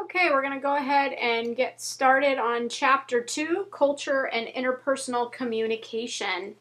Okay, we're going to go ahead and get started on Chapter 2, Culture and Interpersonal Communication.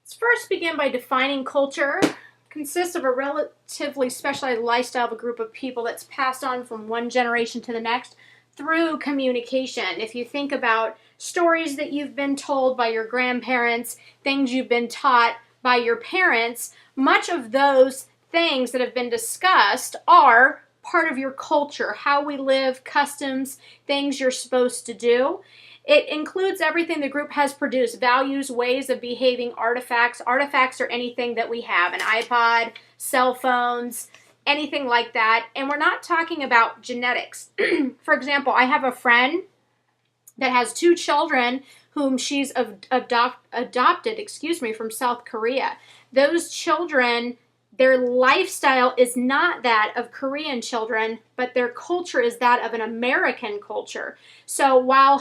Let's first begin by defining culture. It consists of a relatively specialized lifestyle of a group of people that's passed on from one generation to the next through communication. If you think about stories that you've been told by your grandparents, things you've been taught by your parents, much of those things that have been discussed are part of your culture, how we live, customs, things you're supposed to do. It includes everything the group has produced, values, ways of behaving, artifacts. Artifacts are anything that we have, an iPod, cell phones, anything like that. And we're not talking about genetics. For example, I have a friend that has 2 children whom she's adopted from South Korea. Those children, their lifestyle is not that of Korean children, but their culture is that of an American culture. So while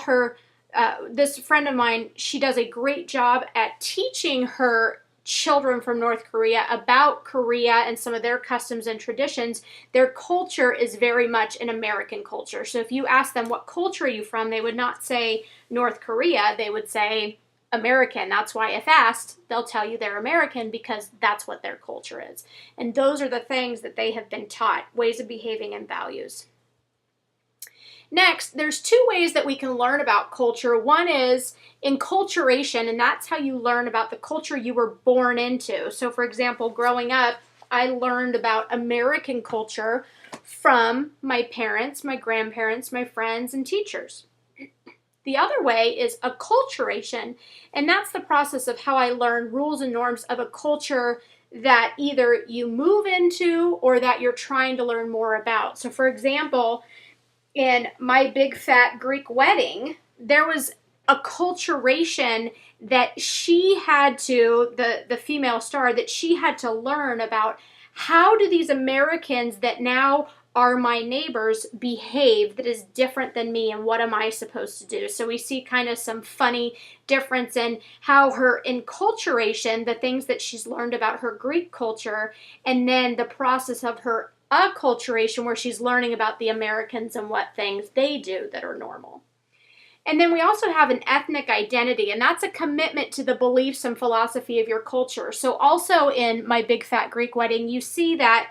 this friend of mine, she does a great job at teaching her children from North Korea about Korea and some of their customs and traditions, their culture is very much an American culture. So if you ask them, what culture are you from? They would not say North Korea. They would say American. That's why if asked, they'll tell you they're American because that's what their culture is. And those are the things that they have been taught, ways of behaving and values. Next, there's 2 ways that we can learn about culture. One is enculturation, and that's how you learn about the culture you were born into. So for example, growing up, I learned about American culture from my parents, my grandparents, my friends, and teachers. The other way is acculturation, and that's the process of how I learn rules and norms of a culture that either you move into or that you're trying to learn more about. So for example, in My Big Fat Greek Wedding, there was acculturation that she had to, the female star, that she had to learn about how do these Americans that now are my neighbors behave that is different than me, and what am I supposed to do? So we see kind of some funny difference in how her enculturation, the things that she's learned about her Greek culture, and then the process of her acculturation where she's learning about the Americans and what things they do that are normal. And then we also have an ethnic identity, and that's a commitment to the beliefs and philosophy of your culture. So also in My Big Fat Greek Wedding, you see that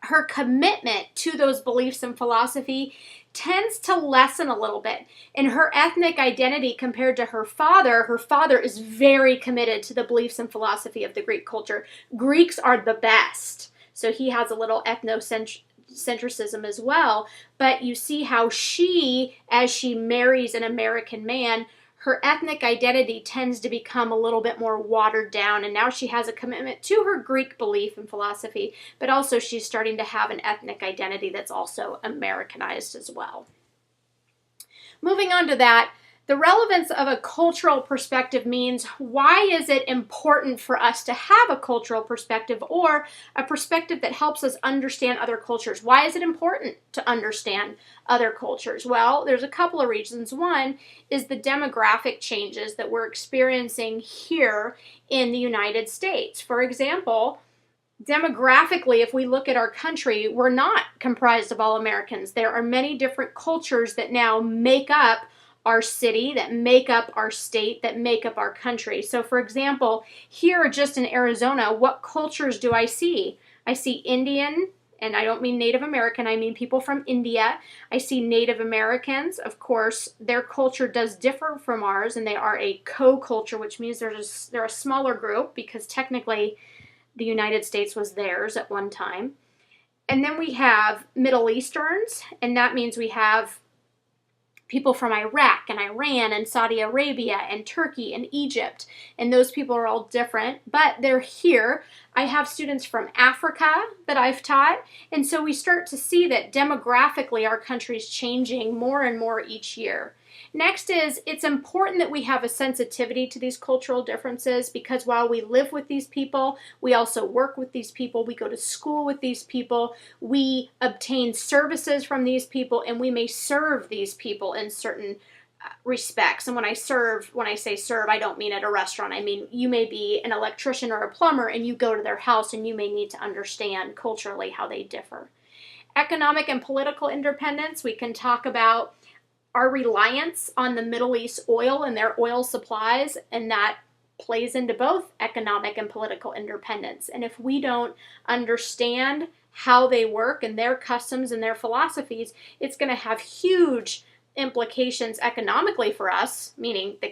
her commitment to those beliefs and philosophy tends to lessen a little bit. In her ethnic identity compared to her father is very committed to the beliefs and philosophy of the Greek culture. Greeks are the best. So he has a little ethnocentrism as well. But you see how she, as she marries an American man, her ethnic identity tends to become a little bit more watered down, and now she has a commitment to her Greek belief and philosophy, but also she's starting to have an ethnic identity that's also Americanized as well. Moving on to that, the relevance of a cultural perspective means why is it important for us to have a cultural perspective or a perspective that helps us understand other cultures? Why is it important to understand other cultures? Well, there's a couple of reasons. One is the demographic changes that we're experiencing here in the United States. For example, demographically, if we look at our country, we're not comprised of all Americans. There are many different cultures that now make up our city, that make up our state, that make up our country. So for example, here just in Arizona, what cultures do I see? I see Indian, and I don't mean Native American, I mean people from India. I see Native Americans. Of course, their culture does differ from ours, and they are a co-culture, which means they're a smaller group because technically the United States was theirs at one time. And then we have Middle Easterns, and that means we have people from Iraq and Iran and Saudi Arabia and Turkey and Egypt. And those people are all different, but they're here. I have students from Africa that I've taught. And so we start to see that demographically our country's changing more and more each year. Next is, it's important that we have a sensitivity to these cultural differences because while we live with these people, we also work with these people, we go to school with these people, we obtain services from these people, and we may serve these people in certain respects. And when I say serve, I don't mean at a restaurant. I mean, you may be an electrician or a plumber and you go to their house and you may need to understand culturally how they differ. Economic and political independence, we can talk about our reliance on the Middle East oil and their oil supplies, and that plays into both economic and political independence. And if we don't understand how they work and their customs and their philosophies, it's going to have huge implications economically for us, meaning the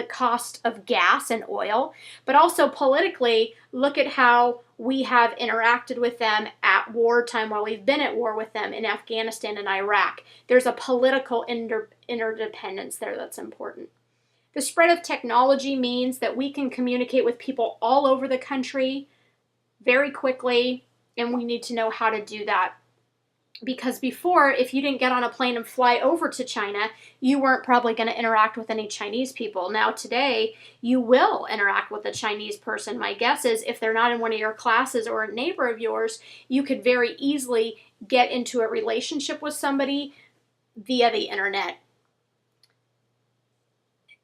cost of gas and oil, but also politically, look at how we have interacted with them at wartime while we've been at war with them in Afghanistan and Iraq. There's a political interdependence there that's important. The spread of technology means that we can communicate with people all over the country very quickly, and we need to know how to do that. Because before, if you didn't get on a plane and fly over to China, you weren't probably going to interact with any Chinese people. Now today, you will interact with a Chinese person. My guess is if they're not in one of your classes or a neighbor of yours, you could very easily get into a relationship with somebody via the internet.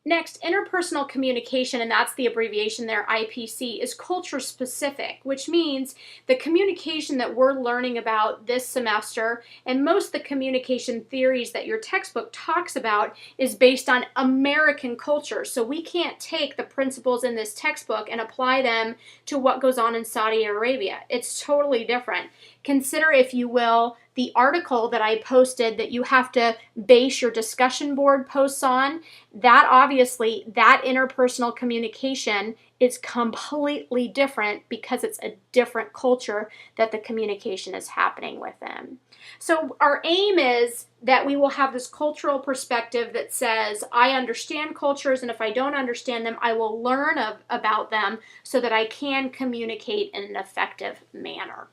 Next, interpersonal communication, and that's the abbreviation there, IPC, is culture specific, which means the communication that we're learning about this semester, and most of the communication theories that your textbook talks about, is based on American culture. So we can't take the principles in this textbook and apply them to what goes on in Saudi Arabia. It's totally different. Consider, if you will, the article that I posted that you have to base your discussion board posts on. That obviously, that interpersonal communication is completely different because it's a different culture that the communication is happening within. So our aim is that we will have this cultural perspective that says, I understand cultures, and if I don't understand them, I will learn about them so that I can communicate in an effective manner.